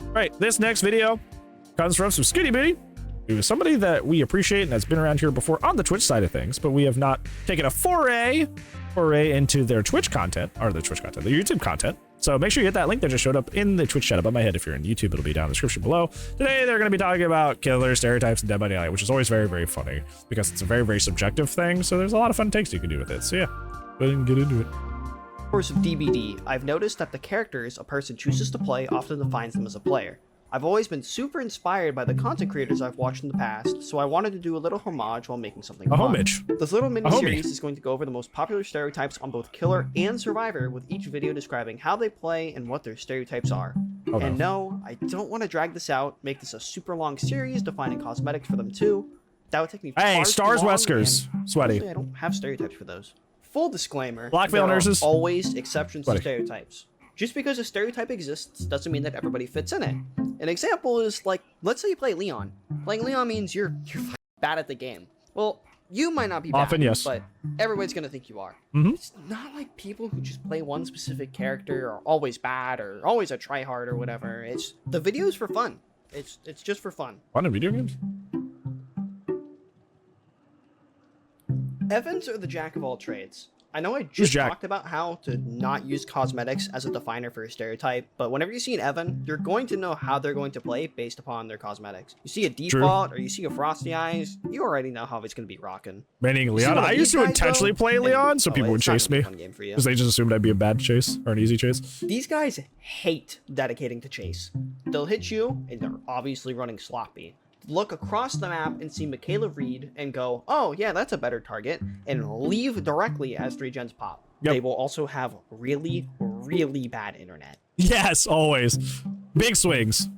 All right, this next video comes from some ScooetyBootey, who is somebody that we appreciate and has been around here before on the Twitch side of things, but we have not taken a foray into their Twitch content, or the YouTube content. So make sure you hit that link that just showed up in the Twitch chat above my head. If you're in YouTube, it'll be down in the description below. Today, they're going to be talking about killers, stereotypes, and Dead by Daylight, which is always very, very funny because it's a very, very subjective thing. So there's a lot of fun takes you can do with it. So yeah, go ahead and get into it. In the course of DBD, I've noticed that the characters a person chooses to play often defines them as a player. I've always been super inspired by the content creators I've watched in the past, so I wanted to do a little homage while making something fun. Homage. This little mini-series is going to go over the most popular stereotypes on both Killer and Survivor, with each video describing how they play and what their stereotypes are. And no, I don't want to drag this out, make this a super long series defining cosmetics for them too. That would take me far Stars too long, Weskers, sweaty. I don't have stereotypes for those. Full disclaimer, Black veil nurses. Always exceptions to stereotypes. Just because a stereotype exists doesn't mean that everybody fits in it. An example is like, let's say you play Leon. Playing Leon means you're bad at the game. Well, you might not be bad, often, yes, but everybody's gonna think you are. It's not like people who just play one specific character are always bad or always a tryhard or whatever. It's the videos for fun. It's just for fun. Fun in video games? Evans are the jack of all trades. I know I just talked about how to not use cosmetics as a definer for a stereotype, but whenever you see an Evan, you're going to know how they're going to play based upon their cosmetics. You see a default or you see a Frosty Eyes, you already know how he's going to be rocking. Meaning Leon, I used to intentionally play Leon so people would chase me because they just assumed I'd be a bad chase or an easy chase. These guys hate dedicating to chase. They'll hit you and they're obviously running sloppy. Look across the map and see Michaela Reed and go, oh yeah, that's a better target, and leave directly as 3 gens pop. They will also have really, really bad internet. Yes, always. Big swings.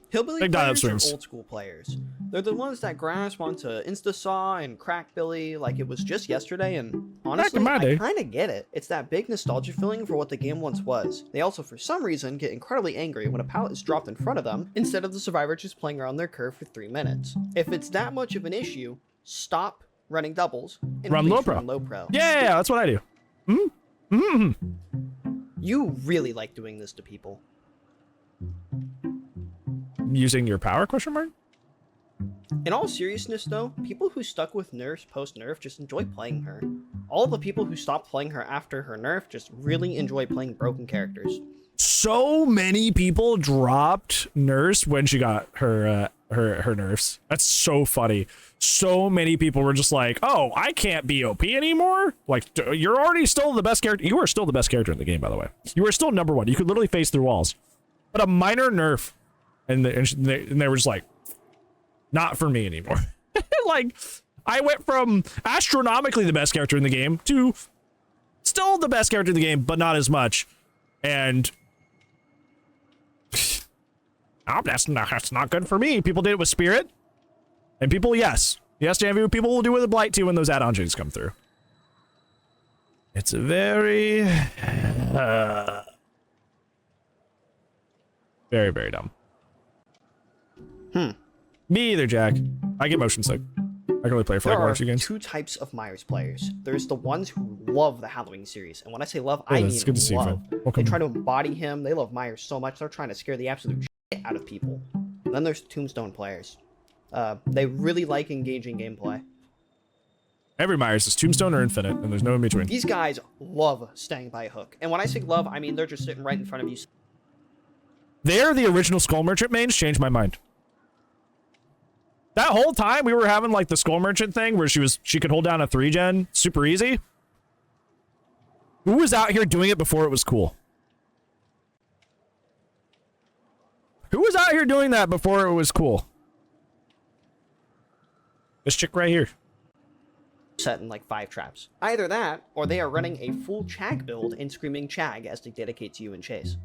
Hillbilly players are old school players. They're the ones that grasp onto Insta-Saw and Crack Billy like it was just yesterday, and honestly, I kind of get it. It's that big nostalgia feeling for what the game once was. They also, for some reason, get incredibly angry when a pallet is dropped in front of them, instead of the survivor just playing around their curve for 3 minutes. If it's that much of an issue, stop running doubles and run low pro. Yeah, that's what I do. You really like doing this to people. Using your power, question mark? In all seriousness though, people who stuck with nerfs post-nerf just enjoy playing her. All the people who stopped playing her after her nerf just really enjoy playing broken characters. So many people dropped nurse when she got her her nerfs. That's so funny. So many people were just like, oh, I can't be OP anymore. Like, you're already still the best character. You are still the best character in the game, by the way. You are still #1. You could literally face through walls. But a minor nerf, and they were just like, not for me anymore. Like, I went from astronomically the best character in the game to still the best character in the game, but not as much. And oh, that's not good for me. People did it with Spirit, and people, yes, Janvu, people will do it with Blight too when those add-on changes come through. It's a very, very, very dumb. Me either, Jack. I get motion sick. I can only play for like 1 or 2 games. There are 2 types of Myers players. There's the ones who love the Halloween series, and when I say love, I mean good to see love. You, they try to embody him. They love Myers so much they're trying to scare the absolute shit out of people. And then there's Tombstone players. They really like engaging gameplay. Every Myers is Tombstone or Infinite, and there's no in between. These guys love staying by a hook, and when I say love, I mean they're just sitting right in front of you. They're the original Skull Merchant mains. Changed my mind. That whole time we were having like the Skull Merchant thing where she could hold down a 3-gen super easy. Who was out here doing it before it was cool? Who was out here doing that before it was cool? This chick right here. Set in like 5 traps. Either that, or they are running a full Chag build and screaming Chag as they dedicate to you and chase.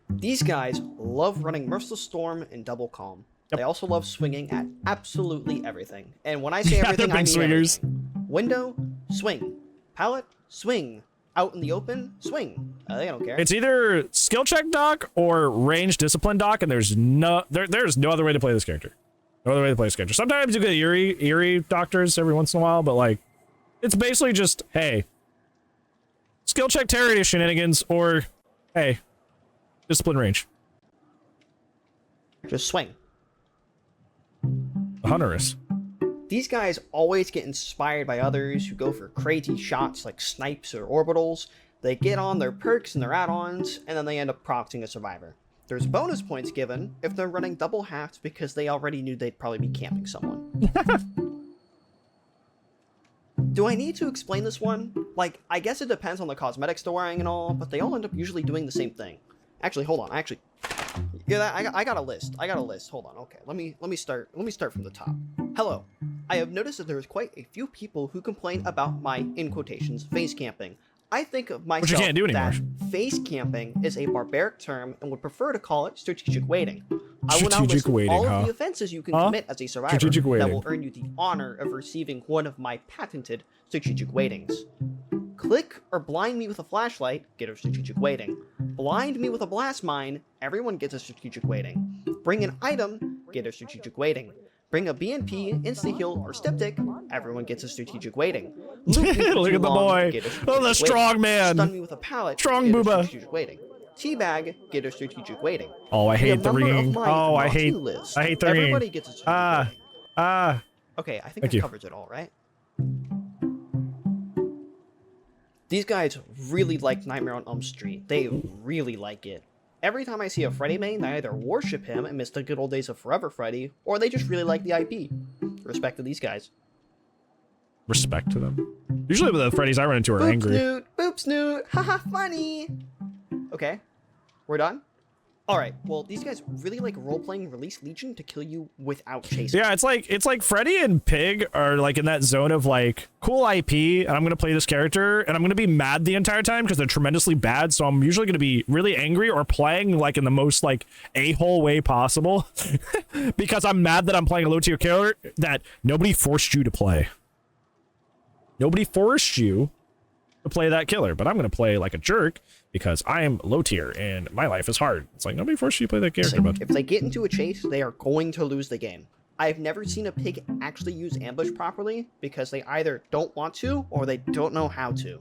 These guys love running Merciless Storm and Double Calm. They also love swinging at absolutely everything. And when I say everything, I mean swingers. Everything. Window, swing. Pallet, swing. Out in the open, swing. They don't care. It's either skill check doc or range discipline doc, and there's no other way to play this character. No other way to play this character. Sometimes you get eerie doctors every once in a while, but like, it's basically just, hey, skill check terror shenanigans, or hey, Discipline range. Just swing. The Hunteress. These guys always get inspired by others who go for crazy shots like snipes or orbitals. They get on their perks and their add-ons, and then they end up proxying a survivor. There's bonus points given if they're running double halves because they already knew they'd probably be camping someone. Do I need to explain this one? Like, I guess it depends on the cosmetics they're wearing and all, but they all end up usually doing the same thing. Actually, hold on. Yeah, I got a list. Hold on. Okay, let me start from the top. Hello. I have noticed that there is quite a few people who complain about my, in quotations, face camping. I think of myself Which you can't do anymore. that face camping is a barbaric term and would prefer to call it strategic waiting. I will now list all of the offenses you can commit as a survivor that will earn you the honor of receiving one of my patented strategic waitings. Click or blind me with a flashlight, get a strategic waiting. Blind me with a blast mine, everyone gets a strategic waiting. Bring an item, get a strategic waiting. Bring a BNP, insta-heal, or styptic, everyone gets a strategic waiting. Look at the boy. Oh, the strong man. Stun me with a pallet, strong get booba. a strategic waiting. Teabag, get a strategic waiting. Oh, I hate the ringing. Oh, I hate the ringing. Everybody gets a strategic waiting. Okay, I think that you. covers it all, right? These guys really like Nightmare on Elm Street. They really like it. Every time I see a Freddy main, they either worship him and miss the good old days of Forever Freddy, or they just really like the IP. Respect to these guys. Respect to them. Usually the Freddys I run into are angry. Boop snoot, haha, funny. Okay, we're done. All right. Well, these guys really like role-playing Release Legion to kill you without chasing. Yeah, it's like Freddy and Pig are like in that zone of like cool IP, and I'm gonna play this character, and I'm gonna be mad the entire time because they're tremendously bad. So I'm usually gonna be really angry or playing like in the most like a-hole way possible because I'm mad that I'm playing a low-tier killer that nobody forced you to play. Nobody forced you to play that killer, but I'm gonna play like a jerk because I am low tier and my life is hard. It's like nobody forced you to play that character. But if they get into a chase, they are going to lose the game. I've never seen a pig actually use ambush properly because they either don't want to or they don't know how to.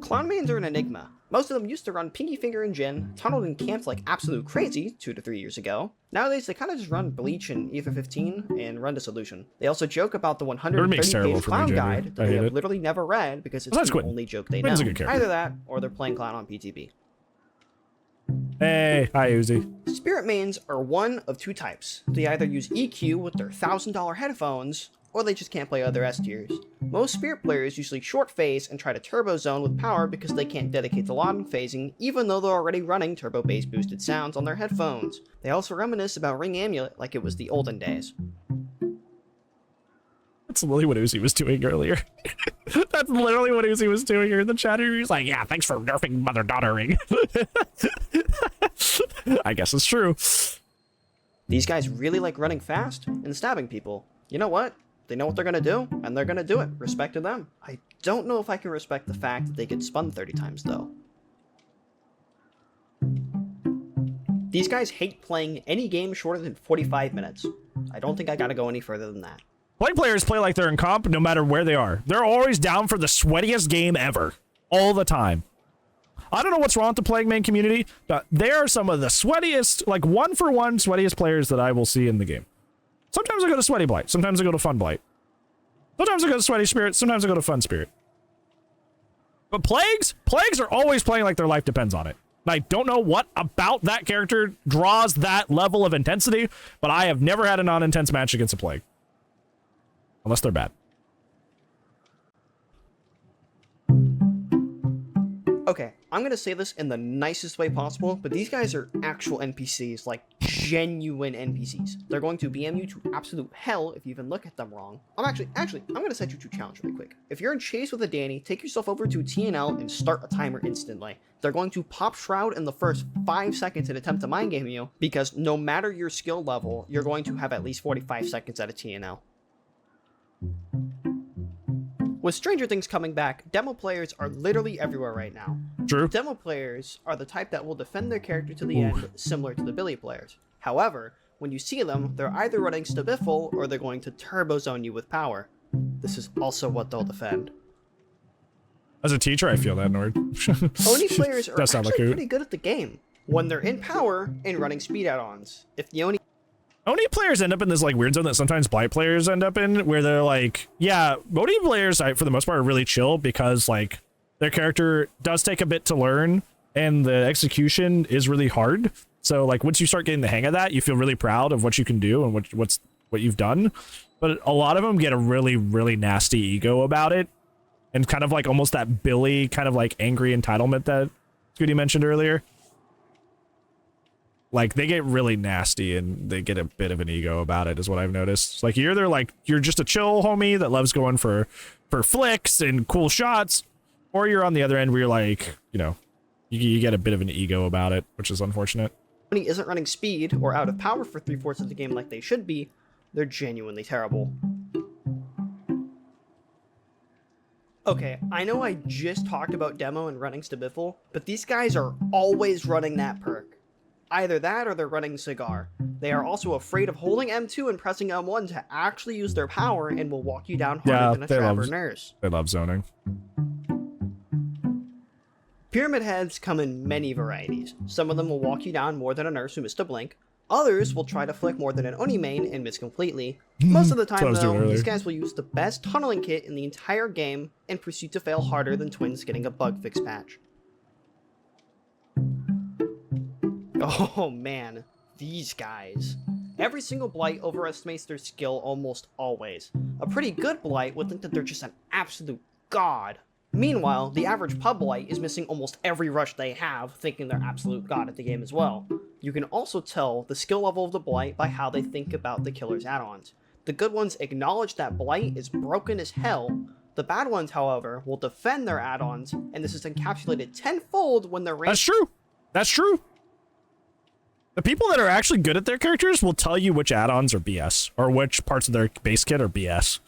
Clown mains are an enigma. Most of them used to run Pinky Finger and Jin, tunneled in camps like absolute crazy 2 to 3 years ago. Nowadays, they kind of just run Bleach and EFA 15 and run Dissolution. They also joke about the 130-page clown guide that they have literally never read because it's the only joke they know. Either that, or they're playing clown on PTB. Hey, hi Uzi. Spirit mains are one of two types. They either use EQ with their $1,000 headphones, or they just can't play other S tiers. Most Spirit players usually short phase and try to turbo zone with power because they can't dedicate to long phasing, even though they're already running turbo bass boosted sounds on their headphones. They also reminisce about Ring Amulet like it was the olden days. That's literally what Uzi was doing earlier. That's literally what Uzi was doing here in the chat. He was like, yeah, thanks for nerfing mother-daughter ring. I guess it's true. These guys really like running fast and stabbing people. You know what? They know what they're gonna do, and they're gonna do it. Respect to them. I don't know if I can respect the fact that they get spun 30 times, though. These guys hate playing any game shorter than 45 minutes. I don't think I gotta go any further than that. White players play like they're in comp no matter where they are. They're always down for the sweatiest game ever. All the time. I don't know what's wrong with the Plague Man community, but they are some of the sweatiest, like one-for-one sweatiest players that I will see in the game. Sometimes I go to Sweaty Blight. Sometimes I go to Fun Blight. Sometimes I go to Sweaty Spirit. Sometimes I go to Fun Spirit. But Plagues are always playing like their life depends on it. I don't know what about that character draws that level of intensity, but I have never had a non-intense match against a Plague. Unless they're bad. Okay, I'm gonna say this in the nicest way possible, but these guys are actual NPCs, like genuine NPCs. They're going to BM you to absolute hell if you even look at them wrong. I'm gonna set you to challenge really quick. If you're in chase with a Danny, take yourself over to TNL and start a timer instantly. They're going to pop Shroud in the first 5 seconds and attempt to mind game you, because no matter your skill level, you're going to have at least 45 seconds at a TNL. With Stranger Things coming back, demo players are literally everywhere right now. True. Demo players are the type that will defend their character to the end, similar to the Billy players. However, when you see them, they're either running Stabiffle or they're going to turbo zone you with power. This is also what they'll defend. As a teacher, I feel that, Nord. Oni players are actually like pretty good at the game when they're in power and running speed add-ons. If the Oni players end up in this like weird zone that sometimes Blight players end up in, where they're like, yeah, Oni players for the most part are really chill because like their character does take a bit to learn and the execution is really hard. So like once you start getting the hang of that, you feel really proud of what you can do and what you've done. But a lot of them get a really, really nasty ego about it, and kind of like almost that Billy kind of like angry entitlement that Scooty mentioned earlier. Like they get really nasty and they get a bit of an ego about it, is what I've noticed. It's like you're just a chill homie that loves going for flicks and cool shots, or you're on the other end where you're like, you know, you get a bit of an ego about it, which is unfortunate. When he isn't running speed or out of power for 3/4 of the game like they should be, they're genuinely terrible. Okay, I know I just talked about demo and running Stabiffle, but these guys are always running that perk. Either that or they're running Cigar. They are also afraid of holding M2 and pressing M1 to actually use their power and will walk you down harder than a trap or nurse. They love zoning. Pyramid heads come in many varieties. Some of them will walk you down more than a nurse who missed a blink. Others will try to flick more than an Oni main and miss completely. Most of the time though, these guys will use the best tunneling kit in the entire game and proceed to fail harder than twins getting a bug fix patch. Oh man, these guys. Every single Blight overestimates their skill almost always. A pretty good Blight would think that they're just an absolute god. Meanwhile, the average pub Blight is missing almost every rush they have, thinking they're absolute god at the game as well. You can also tell the skill level of the Blight by how they think about the killer's add-ons. The good ones acknowledge that Blight is broken as hell. The bad ones, however, will defend their add-ons, and this is encapsulated tenfold when they're That's true. That's true. The people that are actually good at their characters will tell you which add-ons are BS, or which parts of their base kit are BS.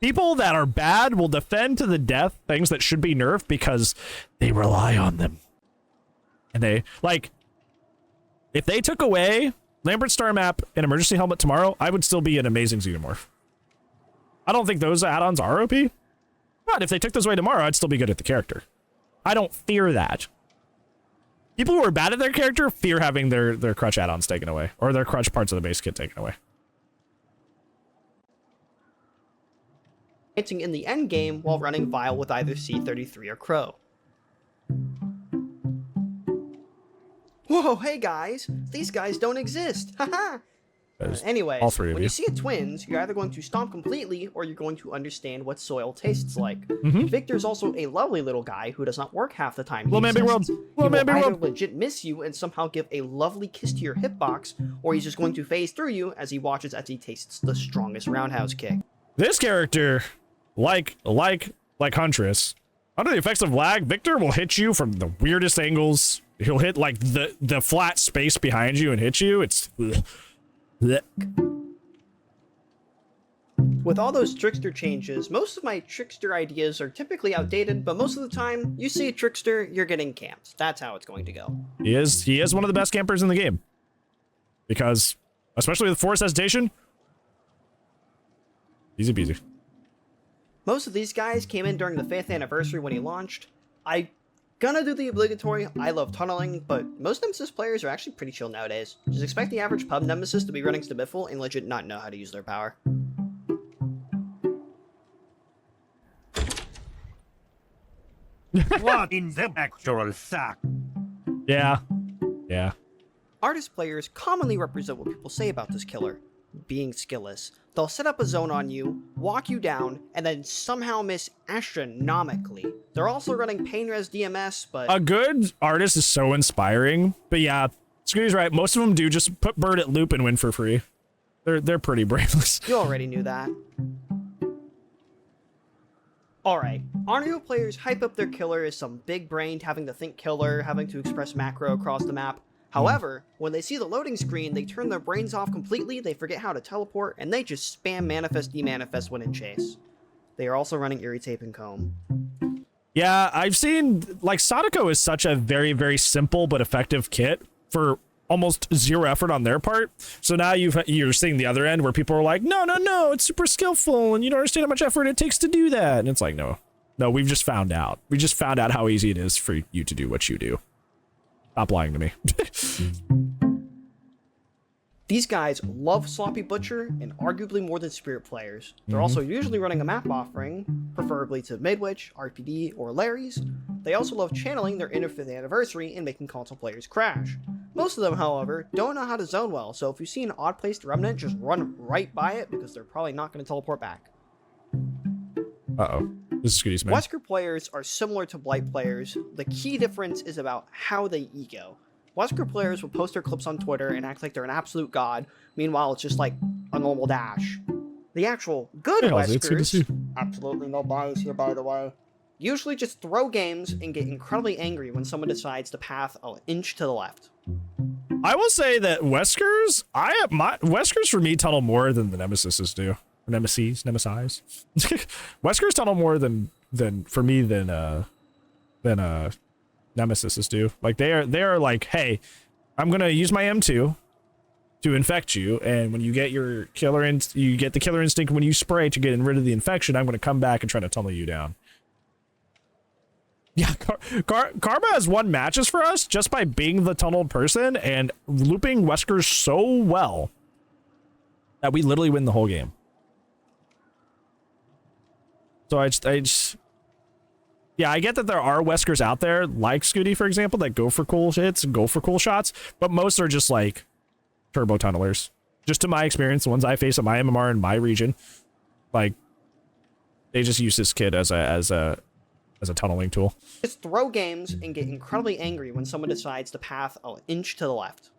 People that are bad will defend to the death things that should be nerfed because they rely on them. And they, like, if they took away Lambert Star Map and Emergency Helmet tomorrow, I would still be an amazing Xenomorph. I don't think those add-ons are OP, but if they took those away tomorrow, I'd still be good at the character. I don't fear that. People who are bad at their character fear having their crutch add-ons taken away, or their crutch parts of the base kit taken away. In the end game while running Vile with either C33 or Crow. Whoa, hey guys! These guys don't exist! Haha! Anyways, all three of when you see a twins, you're either going to stomp completely or you're going to understand what soil tastes like. Victor's also a lovely little guy who does not work half the time. He will either legit miss you and somehow give a lovely kiss to your hitbox, or he's just going to phase through you as he watches as he tastes the strongest roundhouse kick. This character, like Huntress, under the effects of lag, Victor will hit you from the weirdest angles. He'll hit like the flat space behind you and hit you. It's blech. With all those trickster changes, most of my trickster ideas are typically outdated, but most of the time, you see a trickster, you're getting camped. That's how it's going to go. He is one of the best campers in the game. Because, especially with Force Hesitation, easy peasy. Most of these guys came in during the 5th anniversary when he launched. I gonna do the obligatory, I love tunneling, but most Nemesis players are actually pretty chill nowadays. Just expect the average pub Nemesis to be running Stabiffle and legit not know how to use their power. What in the actual sack? Yeah. Artist players commonly represent what people say about this killer, being skillless. They'll set up a zone on you, walk you down, and then somehow miss astronomically. They're also running Pain Res DMS, but... A good artist is so inspiring, but yeah, Scooty's right. Most of them do just put Bird at loop and win for free. They're pretty brainless. You already knew that. Alright, Arneo players hype up their killer as some big-brained, having to think killer, having to express macro across the map. However, when they see the loading screen, they turn their brains off completely, they forget how to teleport, and they just spam manifest demanifest when in chase. They are also running Eerie Tape and Comb. Yeah, I've seen, like, Sadako is such a very, very simple but effective kit for almost zero effort on their part. So now you're seeing the other end where people are like, no, it's super skillful, and you don't understand how much effort it takes to do that. And it's like, no, No, we've just found out. We just found out how easy it is for you to do what you do. Stop lying to me. These guys love Sloppy Butcher and arguably more than Spirit players. They're also usually running a map offering, preferably to Midwich, RPD, or Larry's. They also love channeling their inner 5th anniversary and making console players crash. Most of them, however, don't know how to zone well, so if you see an odd-placed remnant, just run right by it because they're probably not going to teleport back. Uh-oh. This is Scooty's, man. Wesker players are similar to Blight players. The key difference is about how they ego. Wesker players will post their clips on Twitter and act like they're an absolute god. Meanwhile, it's just like a normal dash. The actual good Weskers, absolutely no bias here by the way, usually just throw games and get incredibly angry when someone decides to path an inch to the left. I will say that Weskers, Weskers for me tunnel more than the Nemesises do. Nemesis. Weskers tunnel more than Nemesises do. Like they are like, hey, I'm gonna use my M2 to infect you, and when you get your you get the killer instinct when you spray to get rid of the infection, I'm gonna come back and try to tunnel you down. Yeah, Karma has won matches for us just by being the tunneled person and looping Weskers so well that we literally win the whole game. So I just yeah, I get that there are Weskers out there, like Scooty, for example, that go for cool hits and go for cool shots, but most are just like turbo tunnelers. Just to my experience, the ones I face at my MMR in my region, like they just use this kid as a tunneling tool. Just throw games and get incredibly angry when someone decides to path an inch to the left.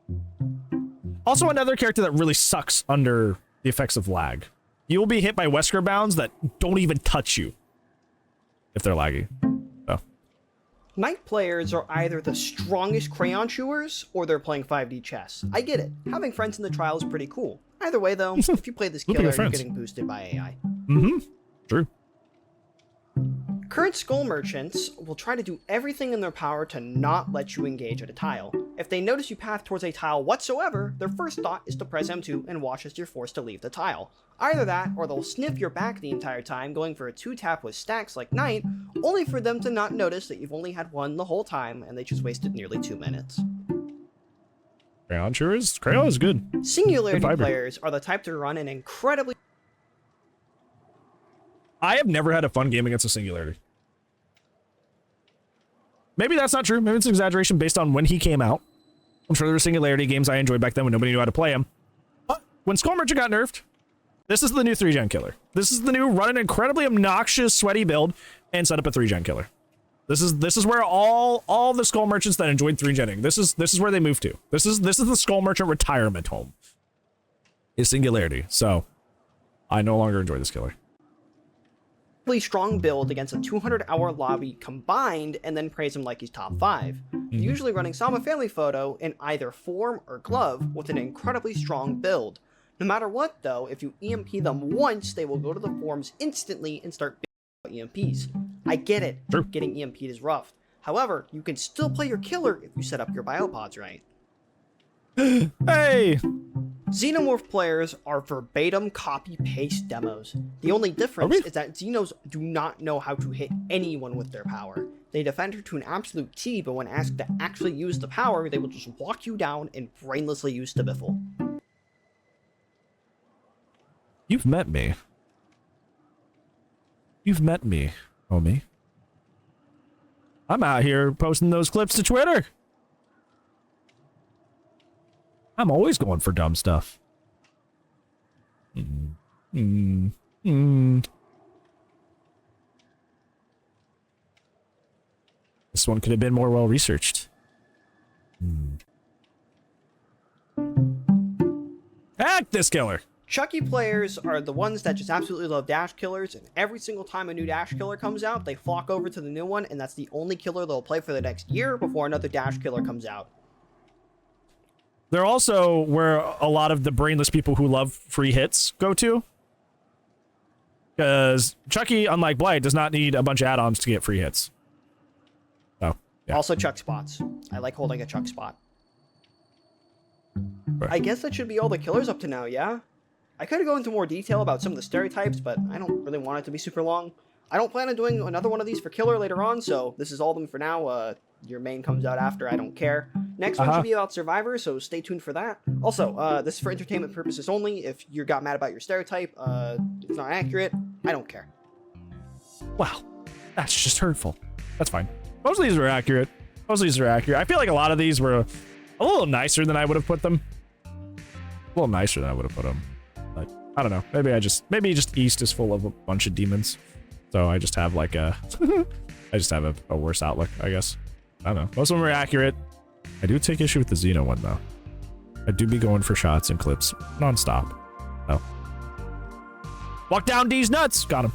Also, another character that really sucks under the effects of lag. You will be hit by Wesker bounds that don't even touch you if they're laggy. So. Knight players are either the strongest crayon chewers or they're playing 5D chess. I get it. Having friends in the trial is pretty cool. Either way, though, if you play this killer, you're getting boosted by AI. Mm-hmm. True. Current skull merchants will try to do everything in their power to not let you engage at a tile. If they notice you path towards a tile whatsoever, their first thought is to press M2 and watch as you're forced to leave the tile. Either that, or they'll sniff your back the entire time, going for a 2-tap with stacks like Knight, only for them to not notice that you've only had one the whole time, and they just wasted nearly 2 minutes. Crayon chewers? Crayon is good. Singularity players are the type to run an incredibly... I have never had a fun game against a Singularity. Maybe that's not true. Maybe it's an exaggeration based on when he came out. I'm sure there were Singularity games I enjoyed back then when nobody knew how to play them. But when Skull Merchant got nerfed, this is the new 3-gen killer. This is the new run an incredibly obnoxious, sweaty build and set up a 3-gen killer. This is where all the Skull Merchants that enjoyed 3-genning, this is where they moved to. This is the Skull Merchant retirement home. Is Singularity. So I no longer enjoy this killer. Strong build against a 200-hour lobby combined and then praise him like he's top 5. Usually running Sama Family Photo in either form or glove with an incredibly strong build. No matter what though, if you EMP them once, they will go to the forms instantly and start EMPs. I get it, True. Getting EMP'd is rough. However, you can still play your killer if you set up your biopods right. Hey! Xenomorph players are verbatim copy-paste demos. The only difference is that Xenos do not know how to hit anyone with their power. They defend her to an absolute T, but when asked to actually use the power, they will just walk you down and brainlessly use Stabiffle. You've met me. You've met me, homie. I'm out here posting those clips to Twitter. I'm always going for dumb stuff. This one could have been more well researched. Heck, this killer. Chucky players are the ones that just absolutely love dash killers, and every single time a new dash killer comes out, they flock over to the new one, and that's the only killer they'll play for the next year before another dash killer comes out. They're also where a lot of the brainless people who love free hits go to. Because Chucky, unlike Blight, does not need a bunch of add-ons to get free hits. Oh, yeah. Also Chuck spots. I like holding a Chuck spot. Right. I guess that should be all the killers up to now, yeah? I could go into more detail about some of the stereotypes, but I don't really want it to be super long. I don't plan on doing another one of these for Killer later on, so this is all of them for now. Your main comes out after, I don't care. Next one should be about Survivor, so stay tuned for that. Also, this is for entertainment purposes only. If you got mad about your stereotype, it's not accurate, I don't care. Wow, that's just hurtful. That's fine. Most of these were accurate. Most of these are accurate. I feel like a lot of these were a little nicer than I would have put them. A little nicer than I would have put them. But I don't know. Maybe just East is full of a bunch of demons. So I just have like a, I just have a worse outlook, I guess. I don't know. Most of them are accurate. I do take issue with the Xeno one though. I do be going for shots and clips non-stop. Oh. Walk down D's nuts. Got him.